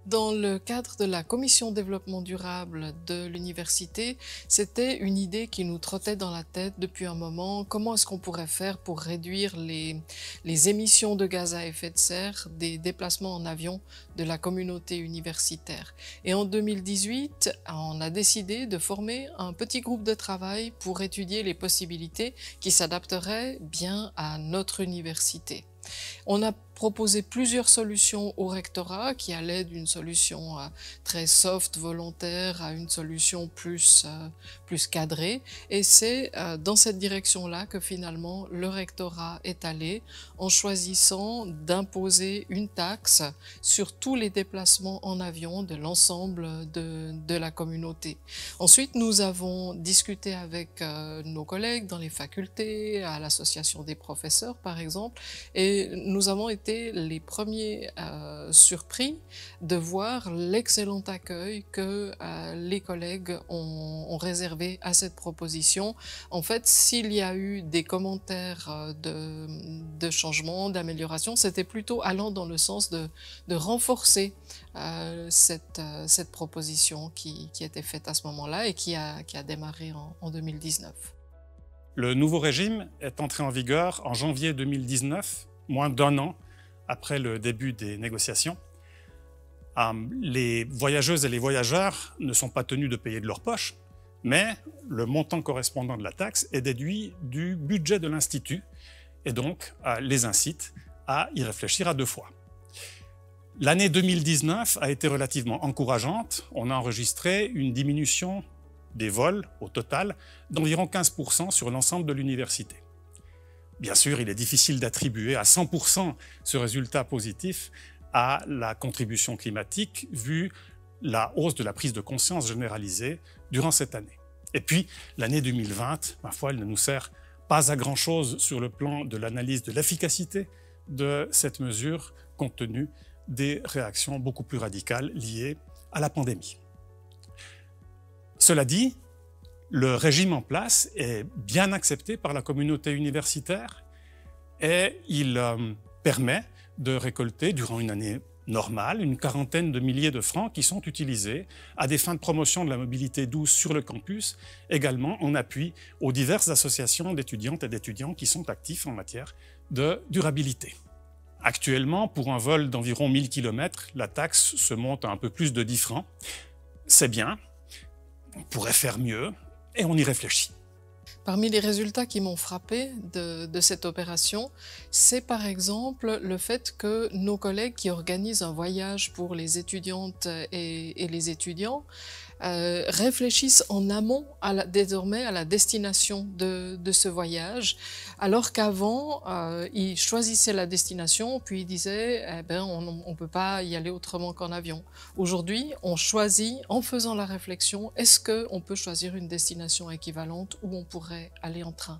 Dans le cadre de la commission développement durable de l'université, c'était une idée qui nous trottait dans la tête depuis un moment. Comment est-ce qu'on pourrait faire pour réduire les émissions de gaz à effet de serre des déplacements en avion de la communauté universitaire? Et en 2018, on a décidé de former un petit groupe de travail pour étudier les possibilités qui s'adapteraient bien à notre université. On a proposé plusieurs solutions au rectorat qui allaient d'une solution très soft, volontaire, à une solution plus cadrée. Et c'est dans cette direction-là que finalement le rectorat est allé en choisissant d'imposer une taxe sur tous les déplacements en avion de l'ensemble de la communauté. Ensuite, nous avons discuté avec nos collègues dans les facultés, à l'association des professeurs par exemple, et nous avons été les premiers surpris de voir l'excellent accueil que les collègues ont réservé à cette proposition. En fait, s'il y a eu des commentaires de changement, d'amélioration, c'était plutôt allant dans le sens de renforcer cette proposition qui était faite à ce moment-là et qui a démarré en 2019. Le nouveau régime est entré en vigueur en janvier 2019, moins d'un an après le début des négociations. Les voyageuses et les voyageurs ne sont pas tenus de payer de leur poche, mais le montant correspondant de la taxe est déduit du budget de l'Institut et donc les incite à y réfléchir à deux fois. L'année 2019 a été relativement encourageante. On a enregistré une diminution des vols au total d'environ 15% sur l'ensemble de l'université. Bien sûr, il est difficile d'attribuer à 100% ce résultat positif à la contribution climatique, vu la hausse de la prise de conscience généralisée durant cette année. Et puis, l'année 2020, ma foi, elle ne nous sert pas à grand-chose sur le plan de l'analyse de l'efficacité de cette mesure, compte tenu des réactions beaucoup plus radicales liées à la pandémie. Cela dit, le régime en place est bien accepté par la communauté universitaire et il permet de récolter durant une année normale une quarantaine de milliers de francs qui sont utilisés à des fins de promotion de la mobilité douce sur le campus, également en appui aux diverses associations d'étudiantes et d'étudiants qui sont actifs en matière de durabilité. Actuellement, pour un vol d'environ 1000 km, la taxe se monte à un peu plus de 10 francs. C'est bien, on pourrait faire mieux, et on y réfléchit. Parmi les résultats qui m'ont frappé de cette opération, c'est par exemple le fait que nos collègues qui organisent un voyage pour les étudiantes et les étudiants réfléchissent en amont désormais à la destination de ce voyage, alors qu'avant, ils choisissaient la destination, puis ils disaient eh ben, on ne peut pas y aller autrement qu'en avion. Aujourd'hui, on choisit, en faisant la réflexion, est-ce qu'on peut choisir une destination équivalente où on pourrait aller en train?